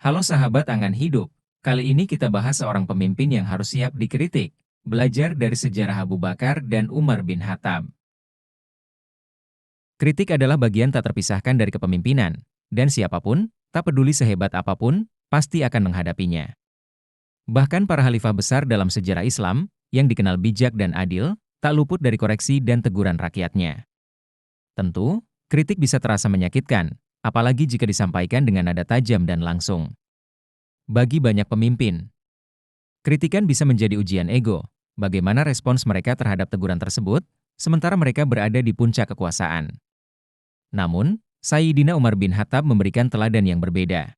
Halo sahabat angan hidup, kali ini kita bahas seorang pemimpin yang harus siap dikritik, belajar dari sejarah Abu Bakar dan Umar bin Khattab. Kritik adalah bagian tak terpisahkan dari kepemimpinan, dan siapapun, tak peduli sehebat apapun, pasti akan menghadapinya. Bahkan para khalifah besar dalam sejarah Islam, yang dikenal bijak dan adil, tak luput dari koreksi dan teguran rakyatnya. Tentu, kritik bisa terasa menyakitkan, apalagi jika disampaikan dengan nada tajam dan langsung. Bagi banyak pemimpin, kritikan bisa menjadi ujian ego. Bagaimana respons mereka terhadap teguran tersebut, sementara mereka berada di puncak kekuasaan. Namun, Sayyidina Umar bin Khattab memberikan teladan yang berbeda.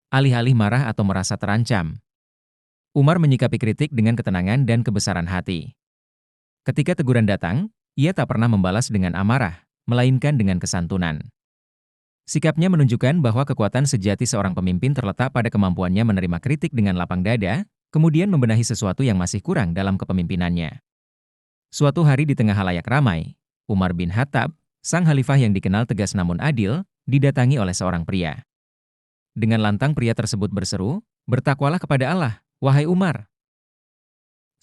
Alih-alih marah atau merasa terancam, Umar menyikapi kritik dengan ketenangan dan kebesaran hati. Ketika teguran datang, ia tak pernah membalas dengan amarah, melainkan dengan kesantunan. Sikapnya menunjukkan bahwa kekuatan sejati seorang pemimpin terletak pada kemampuannya menerima kritik dengan lapang dada, kemudian membenahi sesuatu yang masih kurang dalam kepemimpinannya. Suatu hari di tengah halayak ramai, Umar bin Khattab, sang khalifah yang dikenal tegas namun adil, didatangi oleh seorang pria. Dengan lantang pria tersebut berseru, "Bertakwalah kepada Allah, wahai Umar."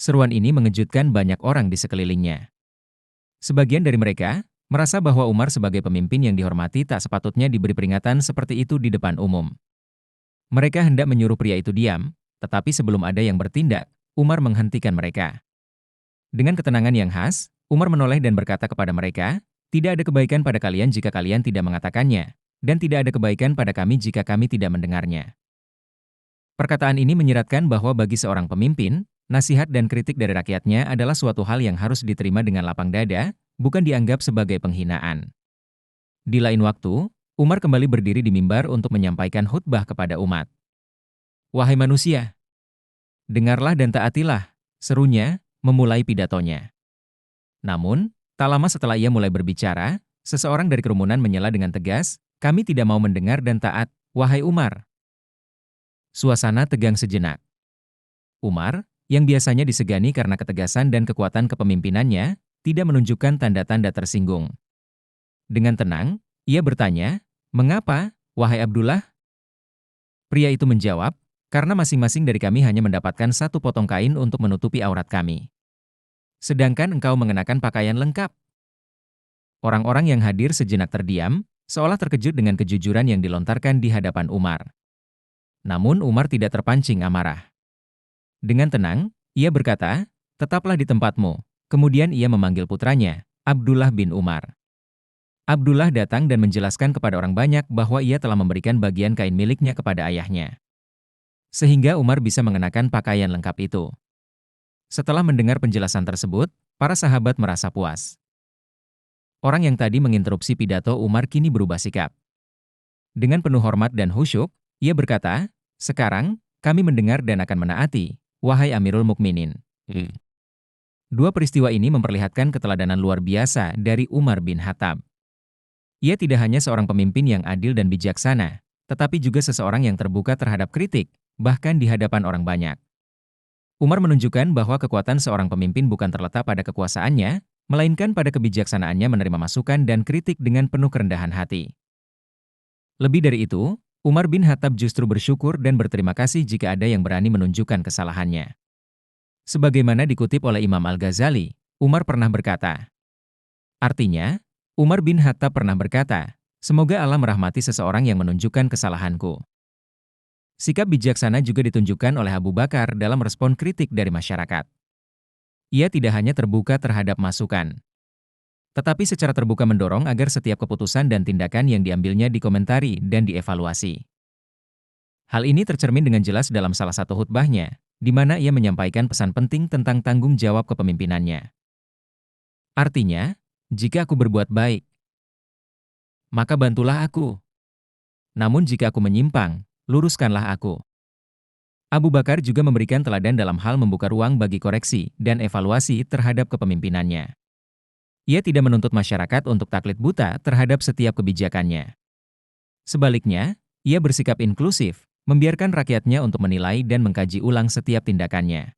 Seruan ini mengejutkan banyak orang di sekelilingnya. Sebagian dari mereka merasa bahwa Umar sebagai pemimpin yang dihormati tak sepatutnya diberi peringatan seperti itu di depan umum. Mereka hendak menyuruh pria itu diam, tetapi sebelum ada yang bertindak, Umar menghentikan mereka. Dengan ketenangan yang khas, Umar menoleh dan berkata kepada mereka, "Tidak ada kebaikan pada kalian jika kalian tidak mengatakannya, dan tidak ada kebaikan pada kami jika kami tidak mendengarnya." Perkataan ini menyiratkan bahwa bagi seorang pemimpin, nasihat dan kritik dari rakyatnya adalah suatu hal yang harus diterima dengan lapang dada, bukan dianggap sebagai penghinaan. Di lain waktu, Umar kembali berdiri di mimbar untuk menyampaikan khutbah kepada umat. "Wahai manusia, dengarlah dan taatilah," serunya, memulai pidatonya. Namun, tak lama setelah ia mulai berbicara, seseorang dari kerumunan menyela dengan tegas, "Kami tidak mau mendengar dan taat, wahai Umar." Suasana tegang sejenak. Umar, yang biasanya disegani karena ketegasan dan kekuatan kepemimpinannya, tidak menunjukkan tanda-tanda tersinggung. Dengan tenang, ia bertanya, "Mengapa, wahai Abdullah?" Pria itu menjawab, "Karena masing-masing dari kami hanya mendapatkan satu potong kain untuk menutupi aurat kami. Sedangkan engkau mengenakan pakaian lengkap." Orang-orang yang hadir sejenak terdiam, seolah terkejut dengan kejujuran yang dilontarkan di hadapan Umar. Namun Umar tidak terpancing amarah. Dengan tenang, ia berkata, "Tetaplah di tempatmu." Kemudian ia memanggil putranya, Abdullah bin Umar. Abdullah datang dan menjelaskan kepada orang banyak bahwa ia telah memberikan bagian kain miliknya kepada ayahnya. Sehingga Umar bisa mengenakan pakaian lengkap itu. Setelah mendengar penjelasan tersebut, para sahabat merasa puas. Orang yang tadi menginterupsi pidato Umar kini berubah sikap. Dengan penuh hormat dan khusyuk, ia berkata, "Sekarang, kami mendengar dan akan menaati, wahai Amirul Mukminin." Dua peristiwa ini memperlihatkan keteladanan luar biasa dari Umar bin Khattab. Ia tidak hanya seorang pemimpin yang adil dan bijaksana, tetapi juga seseorang yang terbuka terhadap kritik, bahkan di hadapan orang banyak. Umar menunjukkan bahwa kekuatan seorang pemimpin bukan terletak pada kekuasaannya, melainkan pada kebijaksanaannya menerima masukan dan kritik dengan penuh kerendahan hati. Lebih dari itu, Umar bin Khattab justru bersyukur dan berterima kasih jika ada yang berani menunjukkan kesalahannya. Sebagaimana dikutip oleh Imam Al-Ghazali, Umar pernah berkata, artinya, Umar bin Khattab pernah berkata, "Semoga Allah merahmati seseorang yang menunjukkan kesalahanku." Sikap bijaksana juga ditunjukkan oleh Abu Bakar dalam respon kritik dari masyarakat. Ia tidak hanya terbuka terhadap masukan, tetapi secara terbuka mendorong agar setiap keputusan dan tindakan yang diambilnya dikomentari dan dievaluasi. Hal ini tercermin dengan jelas dalam salah satu khutbahnya, di mana ia menyampaikan pesan penting tentang tanggung jawab kepemimpinannya. Artinya, jika aku berbuat baik, maka bantulah aku. Namun jika aku menyimpang, luruskanlah aku. Abu Bakar juga memberikan teladan dalam hal membuka ruang bagi koreksi dan evaluasi terhadap kepemimpinannya. Ia tidak menuntut masyarakat untuk taklid buta terhadap setiap kebijakannya. Sebaliknya, ia bersikap inklusif, membiarkan rakyatnya untuk menilai dan mengkaji ulang setiap tindakannya.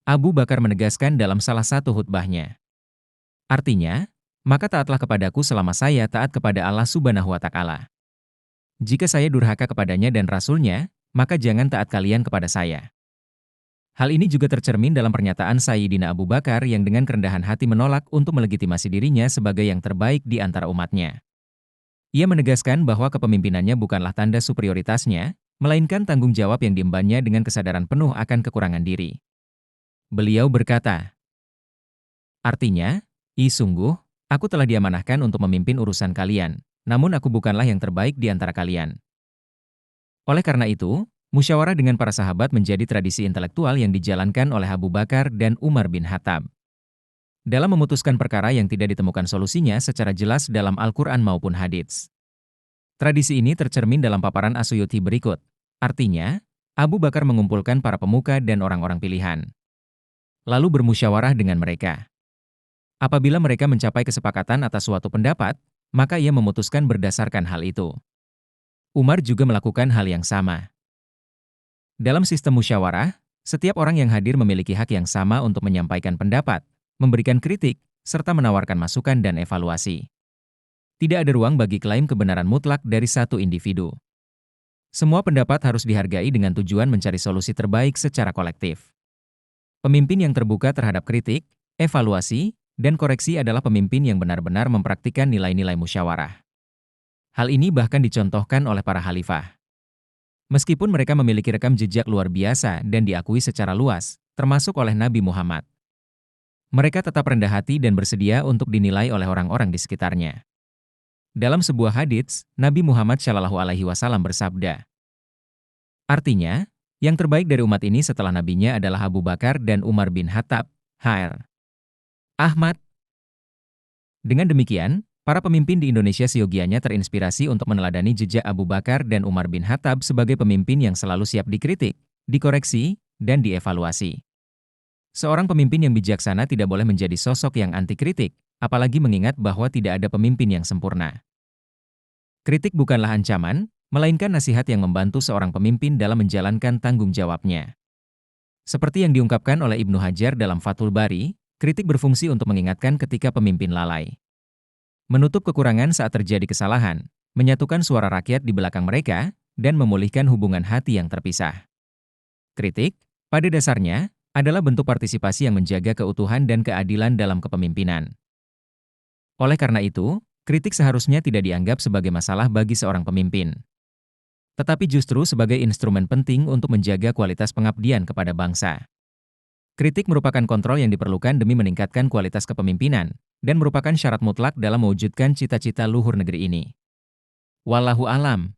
Abu Bakar menegaskan dalam salah satu khutbahnya, artinya, maka taatlah kepadaku selama saya taat kepada Allah Subhanahu wa Ta'ala. Jika saya durhaka kepadanya dan Rasul-Nya, maka jangan taat kalian kepada saya. Hal ini juga tercermin dalam pernyataan Sayyidina Abu Bakar yang dengan kerendahan hati menolak untuk melegitimasi dirinya sebagai yang terbaik di antara umatnya. Ia menegaskan bahwa kepemimpinannya bukanlah tanda superioritasnya, melainkan tanggung jawab yang diembannya dengan kesadaran penuh akan kekurangan diri. Beliau berkata, artinya, sungguh, aku telah diamanahkan untuk memimpin urusan kalian, namun aku bukanlah yang terbaik di antara kalian. Oleh karena itu, musyawarah dengan para sahabat menjadi tradisi intelektual yang dijalankan oleh Abu Bakar dan Umar bin Khattab. Dalam memutuskan perkara yang tidak ditemukan solusinya secara jelas dalam Al-Quran maupun hadits. Tradisi ini tercermin dalam paparan As-Suyuti berikut. Artinya, Abu Bakar mengumpulkan para pemuka dan orang-orang pilihan. Lalu bermusyawarah dengan mereka. Apabila mereka mencapai kesepakatan atas suatu pendapat, maka ia memutuskan berdasarkan hal itu. Umar juga melakukan hal yang sama. Dalam sistem musyawarah, setiap orang yang hadir memiliki hak yang sama untuk menyampaikan pendapat, memberikan kritik, serta menawarkan masukan dan evaluasi. Tidak ada ruang bagi klaim kebenaran mutlak dari satu individu. Semua pendapat harus dihargai dengan tujuan mencari solusi terbaik secara kolektif. Pemimpin yang terbuka terhadap kritik, evaluasi, dan koreksi adalah pemimpin yang benar-benar mempraktikkan nilai-nilai musyawarah. Hal ini bahkan dicontohkan oleh para khalifah. Meskipun mereka memiliki rekam jejak luar biasa dan diakui secara luas, termasuk oleh Nabi Muhammad. Mereka tetap rendah hati dan bersedia untuk dinilai oleh orang-orang di sekitarnya. Dalam sebuah hadits, Nabi Muhammad SAW bersabda, artinya, yang terbaik dari umat ini setelah nabinya adalah Abu Bakar dan Umar bin Khattab, Hr. Ahmad. Dengan demikian, para pemimpin di Indonesia seyogianya terinspirasi untuk meneladani jejak Abu Bakar dan Umar bin Khattab sebagai pemimpin yang selalu siap dikritik, dikoreksi, dan dievaluasi. Seorang pemimpin yang bijaksana tidak boleh menjadi sosok yang anti kritik, apalagi mengingat bahwa tidak ada pemimpin yang sempurna. Kritik bukanlah ancaman, melainkan nasihat yang membantu seorang pemimpin dalam menjalankan tanggung jawabnya. Seperti yang diungkapkan oleh Ibnu Hajar dalam Fathul Bari, kritik berfungsi untuk mengingatkan ketika pemimpin lalai. Menutup kekurangan saat terjadi kesalahan, menyatukan suara rakyat di belakang mereka, dan memulihkan hubungan hati yang terpisah. Kritik, pada dasarnya, adalah bentuk partisipasi yang menjaga keutuhan dan keadilan dalam kepemimpinan. Oleh karena itu, kritik seharusnya tidak dianggap sebagai masalah bagi seorang pemimpin. Tetapi justru sebagai instrumen penting untuk menjaga kualitas pengabdian kepada bangsa. Kritik merupakan kontrol yang diperlukan demi meningkatkan kualitas kepemimpinan, dan merupakan syarat mutlak dalam mewujudkan cita-cita luhur negeri ini. Wallahu a'lam.